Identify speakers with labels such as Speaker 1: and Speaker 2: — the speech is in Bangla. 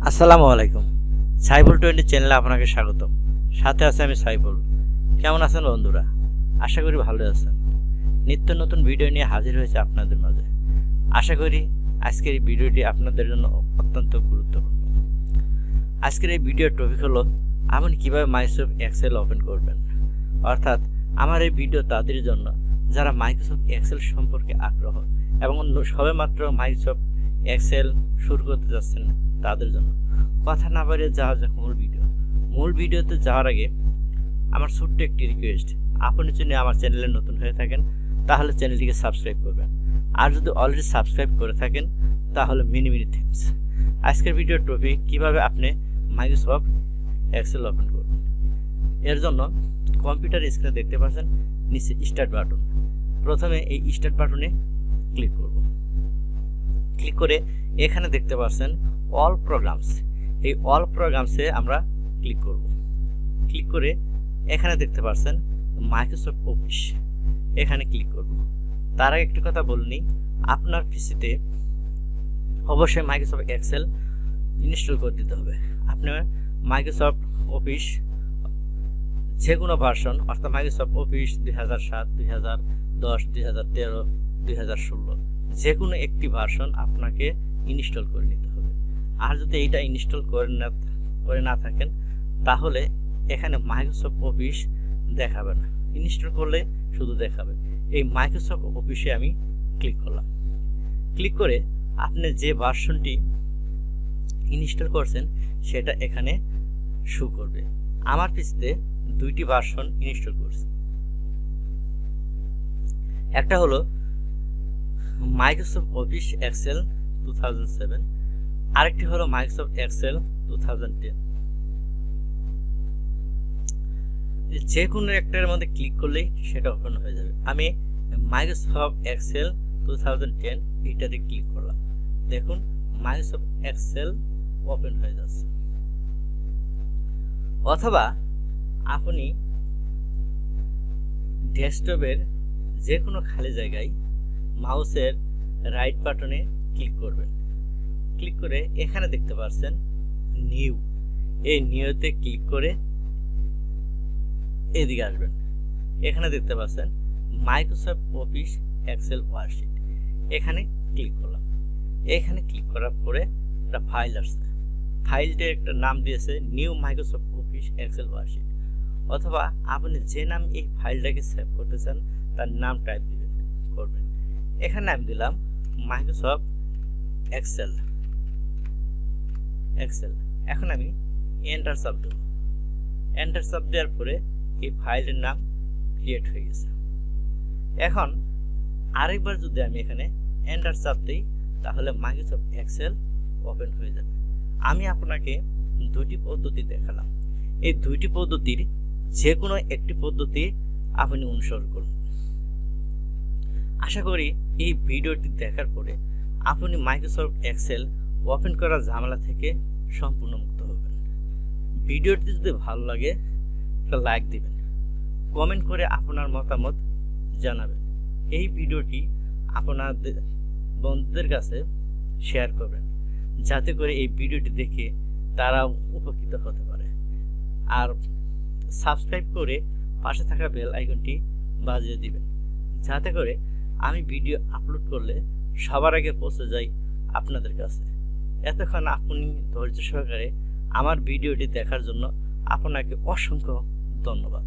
Speaker 1: আসসালামু আলাইকুম। সাইফুল 20 চ্যানেলে আপনাকে স্বাগতম। সাথে আছে আমি সাইফুল। কেমন আছেন বন্ধুরা? আশা করি ভালো আছেন। নিত্য নতুন ভিডিও নিয়ে হাজির হয়েছে আপনাদের মাঝে। আশা করি আজকের এই ভিডিওটি আপনাদের জন্য অত্যন্ত গুরুত্বপূর্ণ। আজকের এই ভিডিওর টপিক হলো আপনি কীভাবে মাইক্রোসফট এক্সেল ওপেন করবেন। অর্থাৎ আমার এই ভিডিও তাদের জন্য যারা মাইক্রোসফট এক্সেল সম্পর্কে আগ্রহ এবং সবেমাত্র মাইক্রোসফট এক্সেল শুরু করতে যাচ্ছেন তাদের জন্য। কথা না বাড়িয়ে যাওয়া যাক মূল ভিডিওতে যাওয়ার আগে আমার ছোট্ট একটি রিকোয়েস্ট, আপনি যদি আমার চ্যানেলে নতুন হয়ে থাকেন তাহলে চ্যানেলটিকে সাবস্ক্রাইব করবেন, আর যদি অলরেডি সাবস্ক্রাইব করে থাকেন তাহলে মিনি থ্যাঙ্কস। আজকের ভিডিওর টপিক কীভাবে আপনি মাইক্রোসফট এক্সেল ওপেন করবেন। এর জন্য কম্পিউটার স্ক্রিনে দেখতে পাচ্ছেন নিচে স্টার্ট বাটন। প্রথমে এই স্টার্ট বাটনে ক্লিক করব। ক্লিক করে এখানে দেখতে পাচ্ছেন অল প্রোগ্রামস। এই অল প্রোগ্রামসে আমরা ক্লিক করব। ক্লিক করে এখানে দেখতে পাচ্ছেন মাইক্রোসফট অফিস, এখানে ক্লিক করব। তার আগে একটি কথা বলিনি, আপনার পিসিতে অবশ্যই মাইক্রোসফট এক্সেল ইনস্টল করে দিতে হবে। আপনি মাইক্রোসফট অফিস যে কোনো ভার্সন, অর্থাৎ মাইক্রোসফট অফিস 2007, 2010, 2013, 2016 যে কোনো একটি ভার্সন আপনাকে ইনস্টল করে নিতে হবে। আর যদি এইটা ইনস্টল করে না থাকেন তাহলে এখানে মাইক্রোসফট অফিস দেখাবে না, ইনস্টল করলে শুধু দেখাবে। এই মাইক্রোসফট অফিসে আমি ক্লিক করলাম। ক্লিক করে আপনি যে ভার্সনটি ইনস্টল করছেন সেটা এখানে শো করবে। আমার পিসিতে দুইটি ভার্সন ইনস্টল করছি, একটা হলো মাইক্রোসফট অফিস এক্সেল 2007, আরেকটি হলো মাইক্রোসফট এক্সেল 2010। যে কোনো একটার মধ্যে ক্লিক করলেই সেটা ওপেন হয়ে যাবে। আমি মাইক্রোসফট এক্সেল 2010 এইটাতে ক্লিক করলাম। দেখুন মাইক্রোসফট এক্সেল ওপেন হয়ে যাচ্ছে। অথবা আপনি ডেস্কটপের যে কোনো খালি জায়গায় মাউসের রাইট বাটনে ক্লিক করবেন। ক্লিক করে এখানে দেখতে পাচ্ছেন নিউ, এই নিউতে ক্লিক করে এদিকে আসবেন। এখানে দেখতে পাচ্ছেন মাইক্রোসফট অফিস এক্সেল ওয়ার্কশিট, এখানে ক্লিক করলাম। এখানে ক্লিক করার পরে একটা ফাইল আসছে, ফাইলটার একটা নাম দিয়েছে new Microsoft Office Excel worksheet. অথবা আপনি যে নাম এই ফাইলটাকে সেভ করতে চান তার নাম টাইপ করবেন। এখানে আমি দিলাম মাইক্রোসফট এক্সেল। এখন আমি এন্টার চাপ দেব। এন্টার চাপ দেওয়ার পরে এই ফাইলের নাম ক্রিয়েট হয়ে গেছে। এখন আরেকবার যদি আমি এখানে এন্টার চাপ দিই তাহলে মাইক্রোসফট এক্সেল ওপেন হয়ে যাবে। আমি আপনাকে দুটি পদ্ধতি দেখালাম, এই দুইটি পদ্ধতির যে কোনো একটি পদ্ধতি আপনি অনুসরণ করুন। আশা করি এই ভিডিওটি দেখার পরে আপনি মাইক্রোসফট এক্সেল ওপেন করার ঝামেলা থেকে সম্পূর্ণ মুক্ত হবেন। ভিডিওটি যদি ভালো লাগে একটা লাইক দিবেন, কমেন্ট করে আপনার মতামত জানাবেন। এই ভিডিওটি আপনাদের বন্ধুদের কাছে শেয়ার করবেন যাতে করে এই ভিডিওটি দেখে তারা উপকৃত হতে পারে। আর সাবস্ক্রাইব করে পাশে থাকা বেল আইকনটি বাজিয়ে দিবেন যাতে করে আমি ভিডিও আপলোড করলে সবার আগে পৌঁছে যাই আপনাদের কাছে। এতক্ষণ আপনি ধৈর্য সহকারে আমার ভিডিওটি দেখার জন্য আপনাকে অসংখ্য ধন্যবাদ।